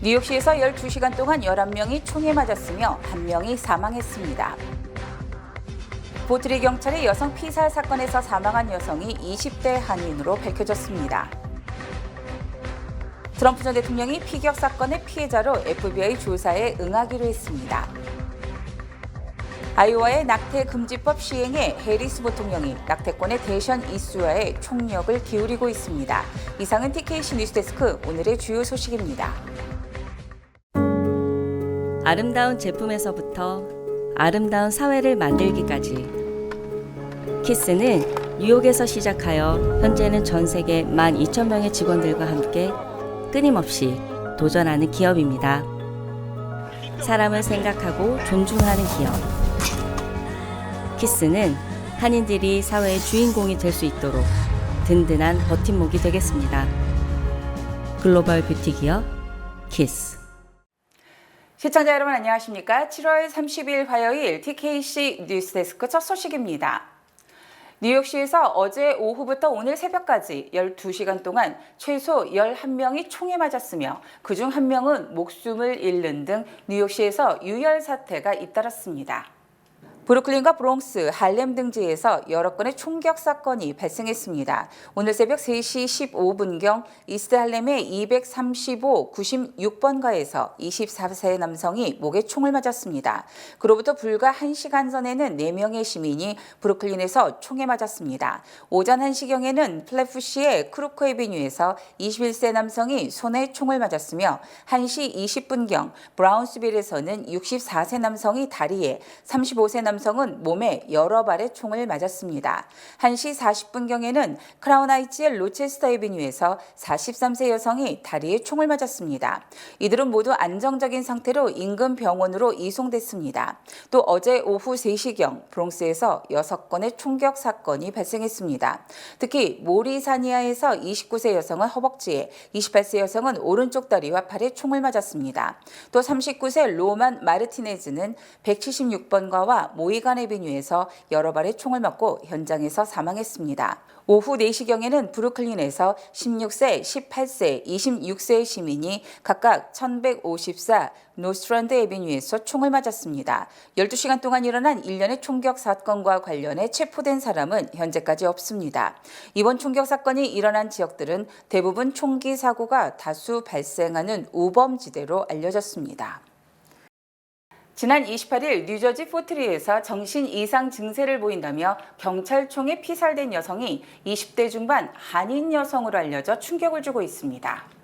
뉴욕시에서 12시간 동안 11명이 총에 맞았으며 1명이 사망했습니다. 보트리 경찰의 여성 피살 사건에서 사망한 여성이 20대 한인으로 밝혀졌습니다. 트럼프 전 대통령이 피격 사건의 피해자로 FBI 조사에 응하기로 했습니다. 아이오와의 낙태 금지법 시행에 해리스 부통령이 낙태권의 대션 이슈화에 총력을 기울이고 있습니다. 이상은 TKC 뉴스데스크 오늘의 주요 소식입니다. 아름다운 제품에서부터 아름다운 사회를 만들기까지 키스는 뉴욕에서 시작하여 현재는 전 세계 12,000명의 직원들과 함께 끊임없이 도전하는 기업입니다. 사람을 생각하고 존중하는 기업. 키스는 한인들이 사회의 주인공이 될 수 있도록 든든한 버팀목이 되겠습니다. 글로벌 뷰티 기업 키스. 시청자 여러분 안녕하십니까? 7월 30일 화요일 TKC 뉴스데스크 첫 소식입니다. 뉴욕시에서 어제 오후부터 오늘 새벽까지 12시간 동안 최소 11명이 총에 맞았으며 그중 1명은 목숨을 잃는 등 뉴욕시에서 유혈 사태가 잇따랐습니다. 브루클린과 브롱스, 할렘 등지에서 여러 건의 총격 사건이 발생했습니다. 오늘 새벽 3시 15분경 이스트 할렘의 235, 96번가에서 24세 남성이 목에 총을 맞았습니다. 그로부터 불과 1시간 전에는 4명의 시민이 브루클린에서 총에 맞았습니다. 오전 1시경에는 플래프시의 크루크 에비뉴에서 21세 남성이 손에 총을 맞았으며 1시 20분경 브라운스빌에서는 64세 남성이 다리에, 35세 남성은 몸에 여러 발의 총을 맞았습니다. 1시 40분경에는 크라운 하이츠의 로체스터 에비뉴에서 43세 여성이 다리에 총을 맞았습니다. 이들은 모두 안정적인 상태로 인근 병원으로 이송됐습니다. 또 어제 오후 3시경 브롱스에서 6건의 총격 사건이 발생했습니다. 특히 모리사니아에서 29세 여성은 허벅지에, 28세 여성은 오른쪽 다리와 팔에 총을 맞았습니다. 또 39세 로만 마르티네즈는 176번가와 모이간 에비뉴에서 여러 발의 총을 맞고 현장에서 사망했습니다. 오후 4시경에는 브루클린에서 16세, 18세, 26세의 시민이 각각 1154 노스트랜드 에비뉴에서 총을 맞았습니다. 12시간 동안 일어난 일련의 총격 사건과 관련해 체포된 사람은 현재까지 없습니다. 이번 총격 사건이 일어난 지역들은 대부분 총기 사고가 다수 발생하는 우범지대로 알려졌습니다. 지난 28일 뉴저지 포트리에서 정신 이상 증세를 보인다며 경찰총에 피살된 여성이 20대 중반 한인 여성으로 알려져 충격을 주고 있습니다.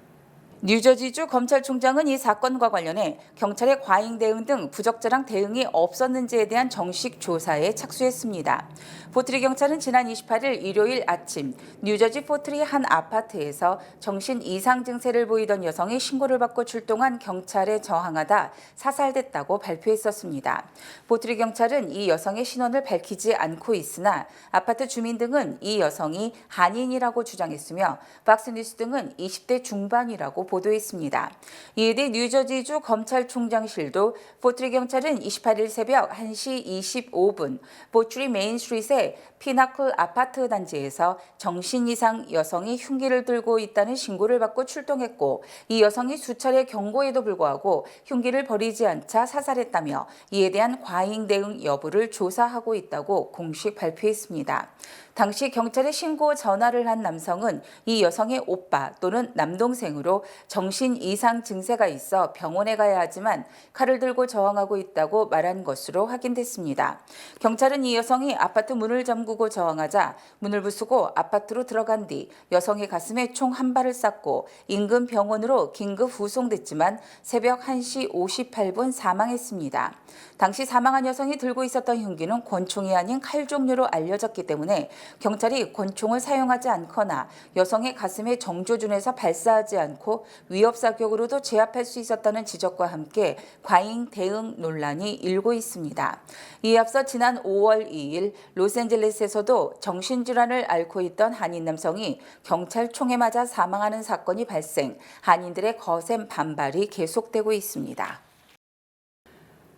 뉴저지주 검찰총장은 이 사건과 관련해 경찰의 과잉 대응 등 부적절한 대응이 없었는지에 대한 정식 조사에 착수했습니다. 포트리 경찰은 지난 28일 일요일 아침 뉴저지 포트리 한 아파트에서 정신 이상 증세를 보이던 여성이 신고를 받고 출동한 경찰에 저항하다 사살됐다고 발표했었습니다. 포트리 경찰은 이 여성의 신원을 밝히지 않고 있으나 아파트 주민 등은 이 여성이 한인이라고 주장했으며 박스뉴스 등은 20대 중반이라고 보도했습니다. 이에 대해 뉴저지주 검찰총장실도 포트리 경찰은 28일 새벽 1시 25분 포트리 메인스트리트의 피나클 아파트 단지에서 정신 이상 여성이 흉기를 들고 있다는 신고를 받고 출동했고 이 여성이 수차례 경고에도 불구하고 흉기를 버리지 않자 사살했다며 이에 대한 과잉 대응 여부를 조사하고 있다고 공식 발표했습니다. 당시 경찰에 신고 전화를 한 남성은 이 여성의 오빠 또는 남동생으로 정신 이상 증세가 있어 병원에 가야 하지만 칼을 들고 저항하고 있다고 말한 것으로 확인됐습니다. 경찰은 이 여성이 아파트 문을 잠그고 저항하자 문을 부수고 아파트로 들어간 뒤 여성의 가슴에 총 한 발을 쐈고 인근 병원으로 긴급 후송됐지만 새벽 1시 58분 사망했습니다. 당시 사망한 여성이 들고 있었던 흉기는 권총이 아닌 칼 종류로 알려졌기 때문에 경찰이 권총을 사용하지 않거나 여성의 가슴에 정조준해서 발사하지 않고 위협 사격으로도 제압할 수 있었다는 지적과 함께 과잉 대응 논란이 일고 있습니다. 이에 앞서 지난 5월 2일 로스앤젤레스에서도 정신질환을 앓고 있던 한인 남성이 경찰 총에 맞아 사망하는 사건이 발생, 한인들의 거센 반발이 계속되고 있습니다.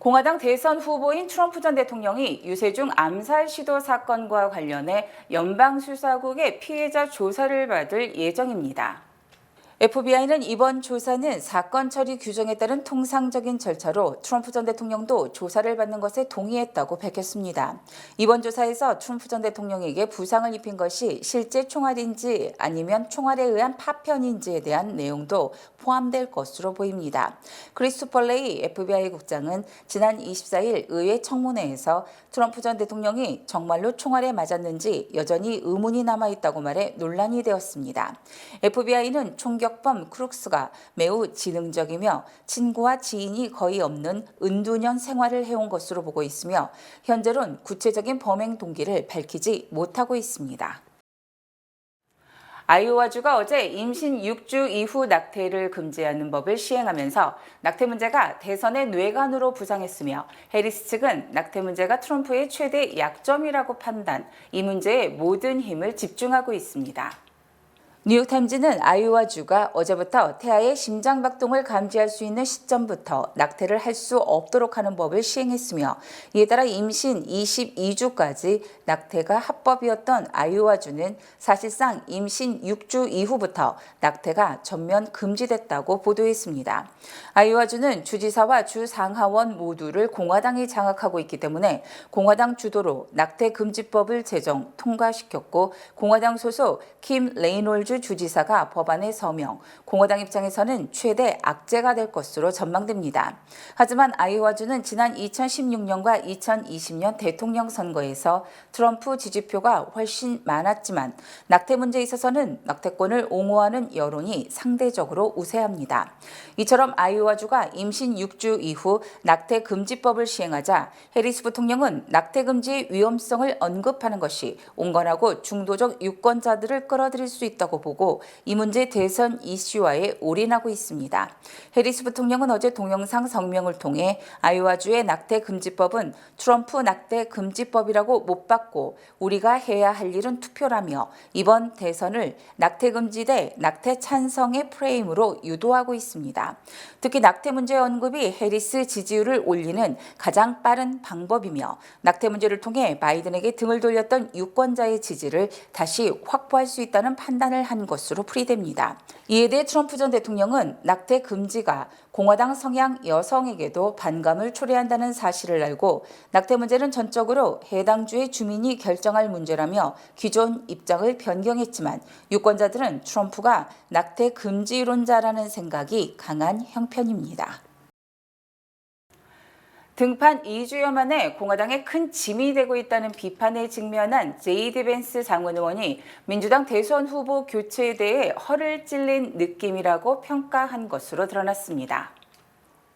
공화당 대선 후보인 트럼프 전 대통령이 유세중 암살 시도 사건과 관련해 연방수사국의 피해자 조사를 받을 예정입니다. FBI는 이번 조사는 사건 처리 규정에 따른 통상적인 절차로 트럼프 전 대통령도 조사를 받는 것에 동의했다고 밝혔습니다. 이번 조사에서 트럼프 전 대통령에게 부상을 입힌 것이 실제 총알인지 아니면 총알에 의한 파편인지에 대한 내용도 포함될 것으로 보입니다. 크리스토퍼 레이 FBI 국장은 지난 24일 의회 청문회에서 트럼프 전 대통령이 정말로 총알에 맞았는지 여전히 의문이 남아있다고 말해 논란이 되었습니다. FBI는 총격범 크룩스가 매우 지능적이며 친구와 지인이 거의 없는 은둔형 생활을 해온 것으로 보고 있으며 현재론 구체적인 범행 동기를 밝히지 못하고 있습니다. 아이오와주가 어제 임신 6주 이후 낙태를 금지하는 법을 시행하면서 낙태 문제가 대선의 뇌관으로 부상했으며 해리스 측은 낙태 문제가 트럼프의 최대 약점이라고 판단, 이 문제에 모든 힘을 집중하고 있습니다. 뉴욕타임즈는 아이오와주가 어제부터 태아의 심장박동을 감지할 수 있는 시점부터 낙태를 할 수 없도록 하는 법을 시행했으며 이에 따라 임신 22주까지 낙태가 합법이었던 아이오와주는 사실상 임신 6주 이후부터 낙태가 전면 금지됐다고 보도했습니다. 아이오와주는 주지사와 주상하원 모두를 공화당이 장악하고 있기 때문에 공화당 주도로 낙태 금지법을 통과시켰고 공화당 소속 킴 레이놀즈 주지사가 법안에 서명, 공화당 입장에서는 최대 악재가 될 것으로 전망됩니다. 하지만 아이오와주는 지난 2016년과 2020년 대통령 선거에서 트럼프 지지표가 훨씬 많았지만 낙태 문제에 있어서는 낙태권을 옹호하는 여론이 상대적으로 우세합니다. 이처럼 아이오와주가 임신 6주 이후 낙태 금지법을 시행하자 해리스 부통령은 낙태 금지의 위험성을 언급하는 것이 온건하고 중도적 유권자들을 끌어들일 수 있다고 보고 이 문제 대선 이슈화에 올인하고 있습니다. 해리스 부통령은 어제 동영상 성명을 통해 아이오와주의 낙태 금지법은 트럼프 낙태 금지법이라고 못 받고 우리가 해야 할 일은 투표라며 이번 대선을 낙태 금지 대 낙태 찬성의 프레임으로 유도하고 있습니다. 특히 낙태 문제 언급이 해리스 지지율을 올리는 가장 빠른 방법이며 낙태 문제를 통해 바이든에게 등을 돌렸던 유권자의 지지를 다시 확보할 수 있다는 판단을 한 것으로 풀이됩니다. 이에 대해 트럼프 전 대통령은 낙태 금지가 공화당 성향 여성에게도 반감을 초래한다는 사실을 알고 낙태 문제는 전적으로 해당 주의 주민이 결정할 문제라며 기존 입장을 변경했지만 유권자들은 트럼프가 낙태 금지론자라는 생각이 강한 형편입니다. 등판 2주여 만에 공화당에 큰 짐이 되고 있다는 비판에 직면한 제이디 벤스 상원 의원이 민주당 대선 후보 교체에 대해 허를 찔린 느낌이라고 평가한 것으로 드러났습니다.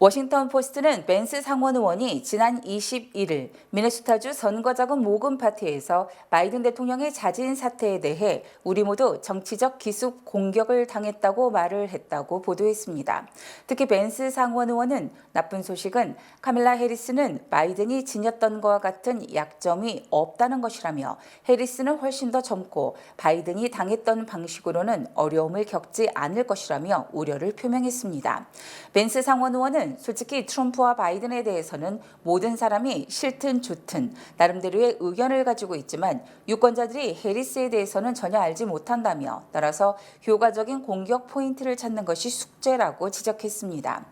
워싱턴 포스트는 벤스 상원 의원이 지난 21일 미네소타주 선거자금 모금 파티에서 바이든 대통령의 자진 사퇴에 대해 우리 모두 정치적 기습 공격을 당했다고 말을 했다고 보도했습니다. 특히 벤스 상원 의원은 나쁜 소식은 카밀라 해리스는 바이든이 지녔던 것과 같은 약점이 없다는 것이라며 해리스는 훨씬 더 젊고 바이든이 당했던 방식으로는 어려움을 겪지 않을 것이라며 우려를 표명했습니다. 벤스 상원 의원은 솔직히 트럼프와 바이든에 대해서는 모든 사람이 싫든 좋든 나름대로의 의견을 가지고 있지만 유권자들이 해리스에 대해서는 전혀 알지 못한다며 따라서 효과적인 공격 포인트를 찾는 것이 숙제라고 지적했습니다.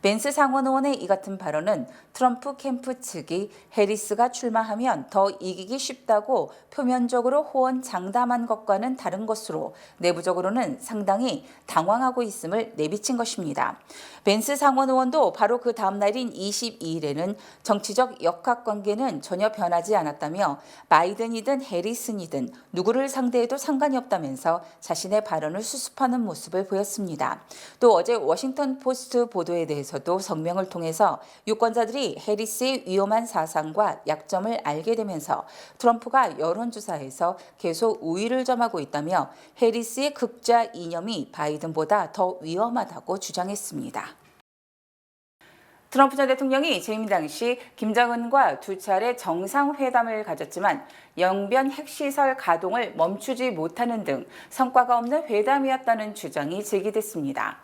벤스 상원 의원의 이 같은 발언은 트럼프 캠프 측이 해리스가 출마하면 더 이기기 쉽다고 표면적으로 호언장담한 것과는 다른 것으로 내부적으로는 상당히 당황하고 있음을 내비친 것입니다. 벤스 상원 의원도 바로 그 다음 날인 22일에는 정치적 역학관계는 전혀 변하지 않았다며 바이든이든 해리슨이든 누구를 상대해도 상관이 없다면서 자신의 발언을 수습하는 모습을 보였습니다. 또 어제 워싱턴 포스트 보도에 대해서도 성명을 통해서 유권자들이 해리스의 위험한 사상과 약점을 알게 되면서 트럼프가 여론조사에서 계속 우위를 점하고 있다며 해리스의 극좌 이념이 바이든보다 더 위험하다고 주장했습니다. 트럼프 전 대통령이 재임 당시 김정은과 두 차례 정상회담을 가졌지만 영변 핵시설 가동을 멈추지 못하는 등 성과가 없는 회담이었다는 주장이 제기됐습니다.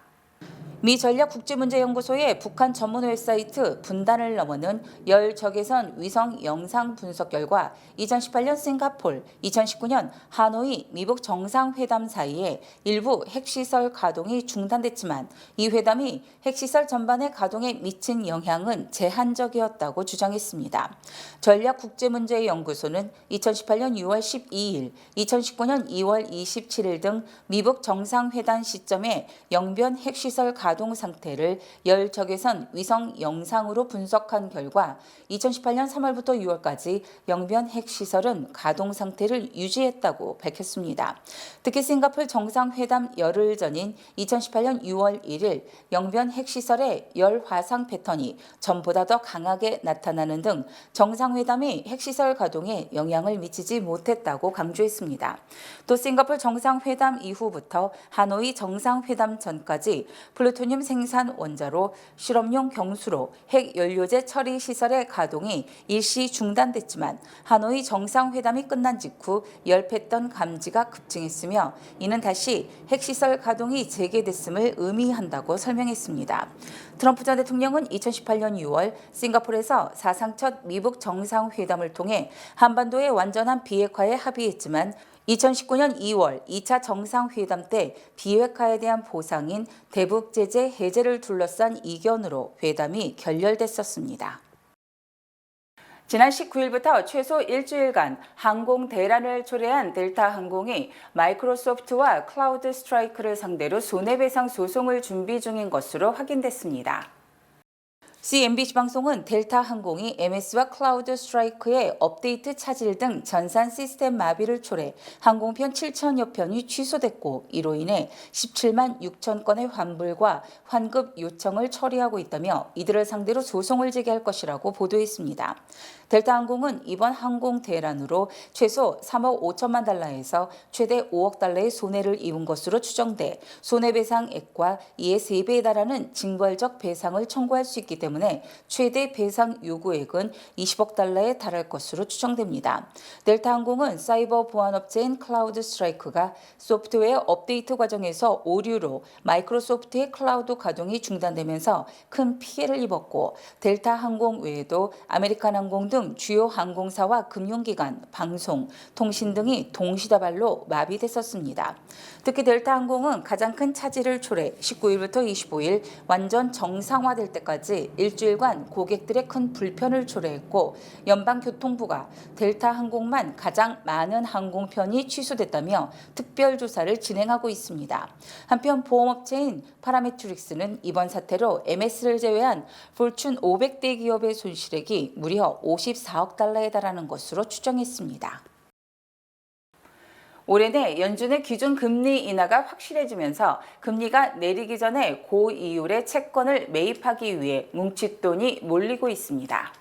미 전략국제문제연구소의 북한 전문 웹사이트 분단을 넘어는 열 적외선 위성 영상 분석 결과 2018년 싱가폴, 2019년 하노이 미북 정상회담 사이에 일부 핵시설 가동이 중단됐지만 이 회담이 핵시설 전반의 가동에 미친 영향은 제한적이었다고 주장했습니다. 전략국제문제연구소는 2018년 6월 12일, 2019년 2월 27일 등 미북 정상회담 시점에 영변 핵시설 가동 상태를 열 적외선 위성 영상으로 분석한 결과 2018년 3월부터 6월까지 영변 핵시설은 가동 상태를 유지했다고 밝혔습니다. 특히 싱가포르 정상회담 열흘 전인 2018년 6월 1일 영변 핵시설의 열 화상 패턴이 전보다 더 강하게 나타나는 등 정상회담이 핵시설 가동에 영향을 미치지 못했다고 강조했습니다. 또 싱가포르 정상회담 이후부터 하노이 정상회담 전까지 플루토늄 생산 원자로 실험용 경수로 핵연료제 처리 시설의 가동이 일시 중단됐지만 하노이 정상회담이 끝난 직후 열 패턴 감지가 급증했으며 이는 다시 핵시설 가동이 재개됐음을 의미한다고 설명했습니다. 트럼프 전 대통령은 2018년 6월 싱가포르에서 사상 첫 미북 정상회담을 통해 한반도의 완전한 비핵화에 합의했지만 2019년 2월 2차 정상회담 때 비핵화에 대한 보상인 대북 제재 해제를 둘러싼 이견으로 회담이 결렬됐었습니다. 지난 19일부터 최소 일주일간 항공 대란을 초래한 델타 항공이 마이크로소프트와 클라우드 스트라이크를 상대로 손해배상 소송을 준비 중인 것으로 확인됐습니다. CNBC 방송은 델타 항공이 MS와 클라우드 스트라이크의 업데이트 차질 등 전산 시스템 마비를 초래 항공편 7천여 편이 취소됐고 이로 인해 17만 6천 건의 환불과 환급 요청을 처리하고 있다며 이들을 상대로 소송을 제기할 것이라고 보도했습니다. 델타 항공은 이번 항공 대란으로 최소 3억 5천만 달러에서 최대 5억 달러의 손해를 입은 것으로 추정돼 손해배상액과 이에 3배에 달하는 징벌적 배상을 청구할 수 있기 때문에 최대 배상 요구액은 20억 달러에 달할 것으로 추정됩니다. 델타 항공은 사이버 보안업체인 클라우드 스트라이크가 소프트웨어 업데이트 과정에서 오류로 마이크로소프트의 클라우드 가동이 중단되면서 큰 피해를 입었고 델타 항공 외에도 아메리칸 항공 등 주요 항공사와 금융기관, 방송, 통신 등이 동시다발로 마비됐었습니다. 특히 델타 항공은 가장 큰 차질을 초래 19일부터 25일 완전 정상화될 때까지 일주일간 고객들의 큰 불편을 초래했고 연방교통부가 델타 항공만 가장 많은 항공편이 취소됐다며 특별조사를 진행하고 있습니다. 한편 보험업체인 파라메트릭스는 이번 사태로 MS를 제외한 포춘 500대 기업의 손실액이 무려 54억 달러에 달하는 것으로 추정했습니다. 올해 내 연준의 기준 금리 인하가 확실해지면서 금리가 내리기 전에 고이율의 채권을 매입하기 위해 뭉칫돈이 몰리고 있습니다.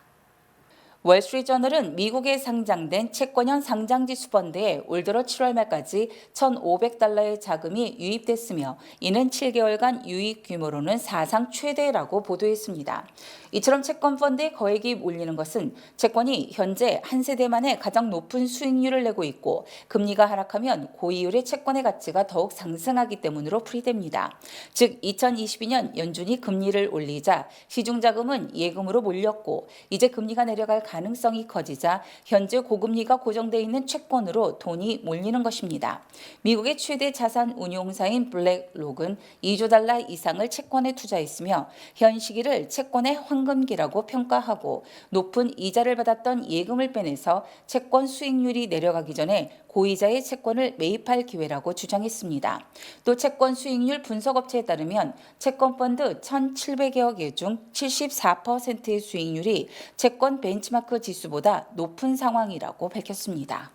월스트리트저널은 미국에 상장된 채권형 상장지수 펀드에 올 들어 7월 말까지 1,500달러의 자금이 유입됐으며 이는 7개월간 유입 규모로는 사상 최대라고 보도했습니다. 이처럼 채권 펀드에 거액이 몰리는 것은 채권이 현재 한 세대만에 가장 높은 수익률을 내고 있고 금리가 하락하면 고이율의 채권의 가치가 더욱 상승하기 때문으로 풀이됩니다. 즉 2022년 연준이 금리를 올리자 시중자금은 예금으로 몰렸고 이제 금리가 내려갈 가능성이 커지자 현재 고금리가 고정돼 있는 채권으로 돈이 몰리는 것입니다. 미국의 최대 자산 운용사인 블랙록은 2조 달러 이상을 채권에 투자했으며 현 시기를 채권의 황금기라고 평가하고 높은 이자를 받았던 예금을 빼내서 채권 수익률이 내려가기 전에 고이자의 채권을 매입할 기회라고 주장했습니다. 또 채권 수익률 분석업체에 따르면 채권펀드 1,700여 개 중 74%의 수익률이 채권 벤치마크 지수보다 높은 상황이라고 밝혔습니다.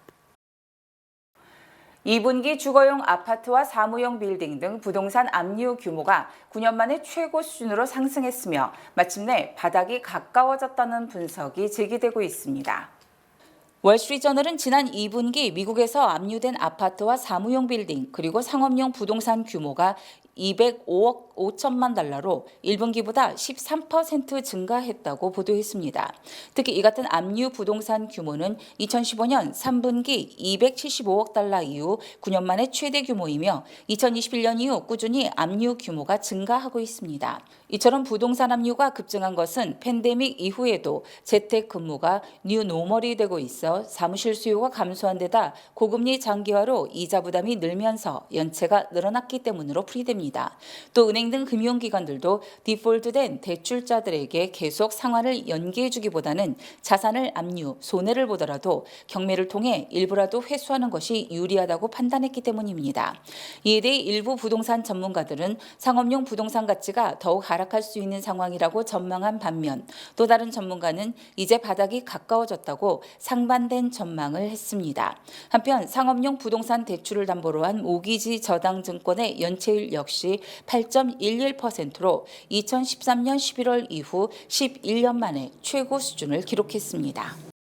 2분기 주거용 아파트와 사무용 빌딩 등 부동산 압류 규모가 9년 만에 최고 수준으로 상승했으며 마침내 바닥이 가까워졌다는 분석이 제기되고 있습니다. 월스트리트저널은 지난 2분기 미국에서 압류된 아파트와 사무용 빌딩 그리고 상업용 부동산 규모가 205억 5천만 달러로 1분기보다 13% 증가했다고 보도했습니다. 특히 이 같은 압류 부동산 규모는 2015년 3분기 275억 달러 이후 9년 만에 최대 규모이며 2021년 이후 꾸준히 압류 규모가 증가하고 있습니다. 이처럼 부동산 압류가 급증한 것은 팬데믹 이후에도 재택근무가 뉴노멀이 되고 있어 사무실 수요가 감소한 데다 고금리 장기화로 이자 부담이 늘면서 연체가 늘어났기 때문으로 풀이됩니다. 또 은행 등 금융기관들도 디폴트된 대출자들에게 계속 상환을 연기해주기보다는 자산을 압류, 손해를 보더라도 경매를 통해 일부라도 회수하는 것이 유리하다고 판단했기 때문입니다. 이에 대해 일부 부동산 전문가들은 상업용 부동산 가치가 더욱 하락할 수 있는 상황이라고 전망한 반면 또 다른 전문가는 이제 바닥이 가까워졌다고 상반된 전망을 했습니다. 한편 상업용 부동산 대출을 담보로 한 모기지 저당증권의 연체율 역시 8.11%로 2013년 11월 이후 11년 만에 최고 수준을 기록했습니다.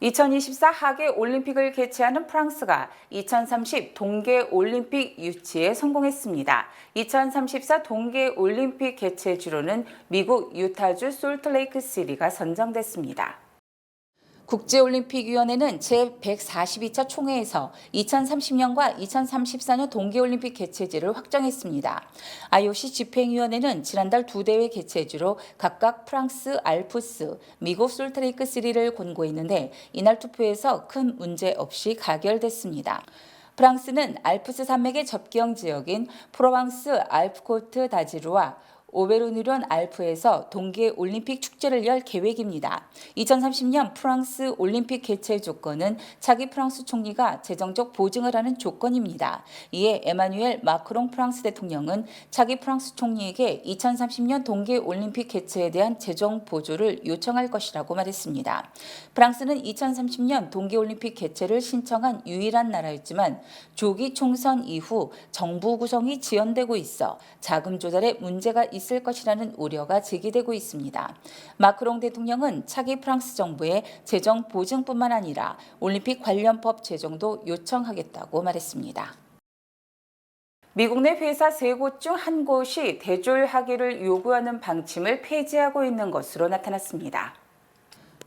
2024 하계 올림픽을 개최하는 프랑스가 2030 동계 올림픽 유치에 성공했습니다. 2034 동계 올림픽 개최지로는 미국 유타주 솔트레이크 시티가 선정됐습니다. 국제올림픽위원회는 제142차 총회에서 2030년과 2034년 동계올림픽 개최지를 확정했습니다. IOC 집행위원회는 지난달 두 대회 개최지로 각각 프랑스 알프스, 미국 솔트레이크 시티를 권고했는데 이날 투표에서 큰 문제 없이 가결됐습니다. 프랑스는 알프스 산맥의 접경 지역인 프로방스 알프코트 다지루와 오베르누론 알프에서 동계올림픽 축제를 열 계획입니다. 2030년 프랑스 올림픽 개최 조건은 차기 프랑스 총리가 재정적 보증을 하는 조건입니다. 이에 에마뉴엘 마크롱 프랑스 대통령은 차기 프랑스 총리에게 2030년 동계올림픽 개최에 대한 재정 보조를 요청할 것이라고 말했습니다. 프랑스는 2030년 동계올림픽 개최를 신청한 유일한 나라였지만 조기 총선 이후 정부 구성이 지연되고 있어 자금 조달에 문제가 있을 것이라는 우려가 제기되고 있습니다. 마크롱 대통령은 차기 프랑스 정부에 재정 보증뿐만 아니라 올림픽 관련 법 제정도 요청하겠다고 말했습니다. 미국 내 회사 3곳 중 한 곳이 대졸학위를 요구하는 방침을 폐지하고 있는 것으로 나타났습니다.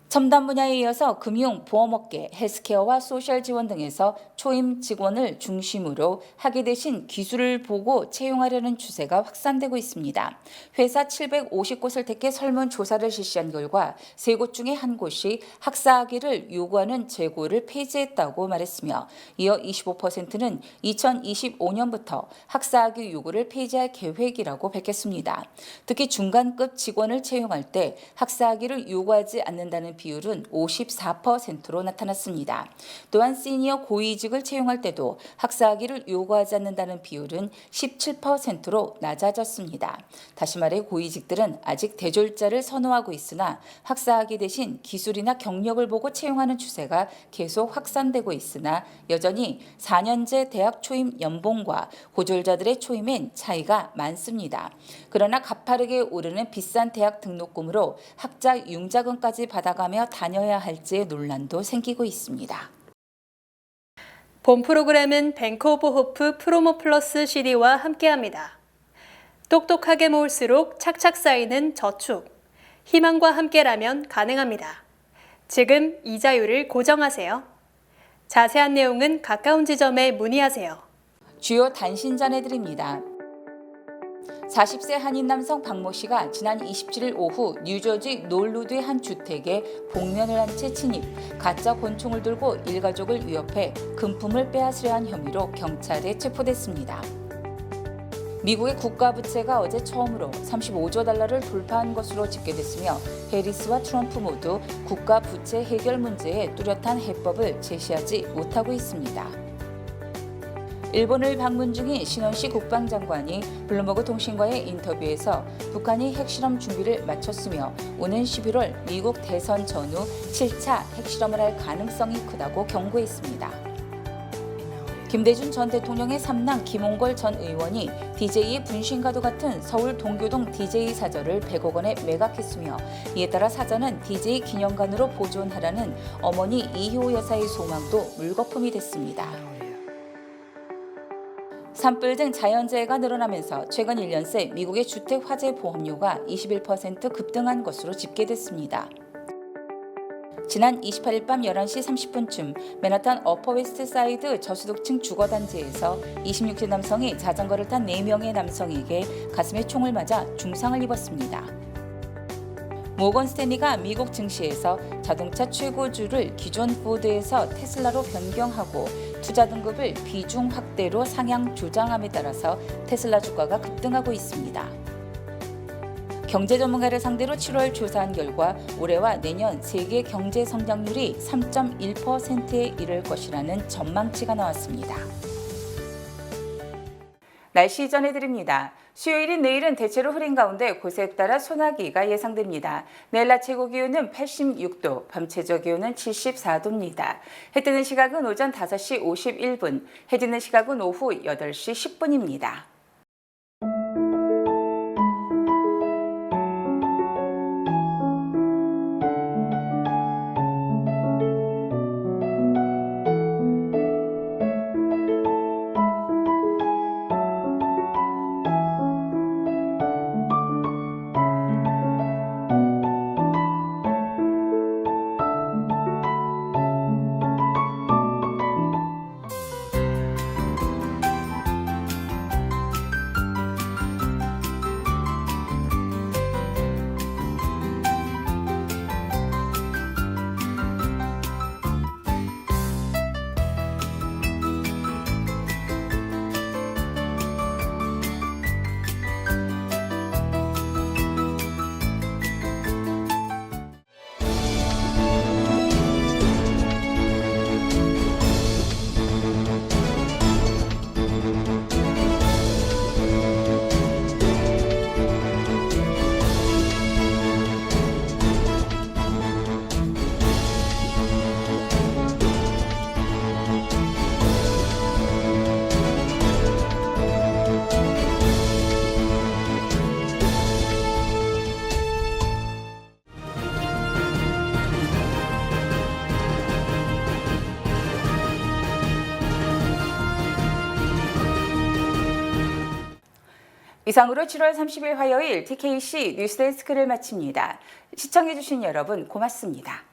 첨단 분야에 이어서 금융, 보험업계, 헬스케어와 소셜 지원 등에서 초임 직원을 중심으로 학위 대신 기술을 보고 채용하려는 추세가 확산되고 있습니다. 회사 750곳을 택해 설문조사를 실시한 결과 3곳 중에 한 곳이 학사학위를 요구하는 재고를 폐지했다고 말했으며 이어 25%는 2025년부터 학사학위 요구를 폐지할 계획이라고 밝혔습니다. 특히 중간급 직원을 채용할 때 학사학위를 요구하지 않는다는 비율은 54%로 나타났습니다. 또한 시니어 고위직을 채용할 때도 학사학위를 요구하지 않는다는 비율은 17%로 낮아졌습니다. 다시 말해 고위직들은 아직 대졸자를 선호하고 있으나 학사학위 대신 기술이나 경력을 보고 채용하는 추세가 계속 확산되고 있으나 여전히 4년제 대학 초임 연봉과 고졸자들의 초임엔 차이가 많습니다. 그러나 가파르게 오르는 비싼 대학 등록금으로 학자 융자금까지 받아가며 다녀야 할지의 논란도 생기고 있습니다. 본 프로그램은 뱅크 오브 호프 프로모 플러스 CD와 함께합니다. 똑똑하게 모을수록 착착 쌓이는 저축. 희망과 함께라면 가능합니다. 지금 이자율을 고정하세요. 자세한 내용은 가까운 지점에 문의하세요. 주요 단신 전해드립니다. 40세 한인 남성 박모 씨가 지난 27일 오후 뉴저지 놀루드의 한 주택에 복면을 한 채 침입, 가짜 권총을 들고 일가족을 위협해 금품을 빼앗으려 한 혐의로 경찰에 체포됐습니다. 미국의 국가부채가 어제 처음으로 35조 달러를 돌파한 것으로 집계됐으며 해리스와 트럼프 모두 국가부채 해결 문제에 뚜렷한 해법을 제시하지 못하고 있습니다. 일본을 방문 중인 신원식 국방장관이 블룸버그 통신과의 인터뷰에서 북한이 핵실험 준비를 마쳤으며 오는 11월 미국 대선 전후 7차 핵실험을 할 가능성이 크다고 경고했습니다. 김대중 전 대통령의 삼남 김홍걸 전 의원이 DJ의 분신과도 같은 서울 동교동 DJ 사저를 100억 원에 매각했으며 이에 따라 사저는 DJ 기념관으로 보존하라는 어머니 이효 여사의 소망도 물거품이 됐습니다. 산불 등 자연재해가 늘어나면서 최근 1년 새 미국의 주택 화재 보험료가 21% 급등한 것으로 집계됐습니다. 지난 28일 밤 11시 30분쯤 맨하탄 어퍼웨스트 사이드 저소득층 주거단지에서 26세 남성이 자전거를 탄 4명의 남성에게 가슴에 총을 맞아 중상을 입었습니다. 모건 스탠리가 미국 증시에서 자동차 최고주를 기존 포드에서 테슬라로 변경하고 투자 등급을 비중 확대로 상향 조정함에 따라서 테슬라 주가가 급등하고 있습니다. 경제 전문가를 상대로 7월 조사한 결과 올해와 내년 세계 경제 성장률이 3.1%에 이를 것이라는 전망치가 나왔습니다. 날씨 전해드립니다. 수요일인 내일은 대체로 흐린 가운데 곳에 따라 소나기가 예상됩니다. 내일 낮 최고 기온은 86도, 밤 최저 기온은 74도입니다. 해 뜨는 시각은 오전 5시 51분, 해 지는 시각은 오후 8시 10분입니다. 이상으로 7월 30일 화요일 TKC 뉴스데스크를 마칩니다. 시청해주신 여러분 고맙습니다.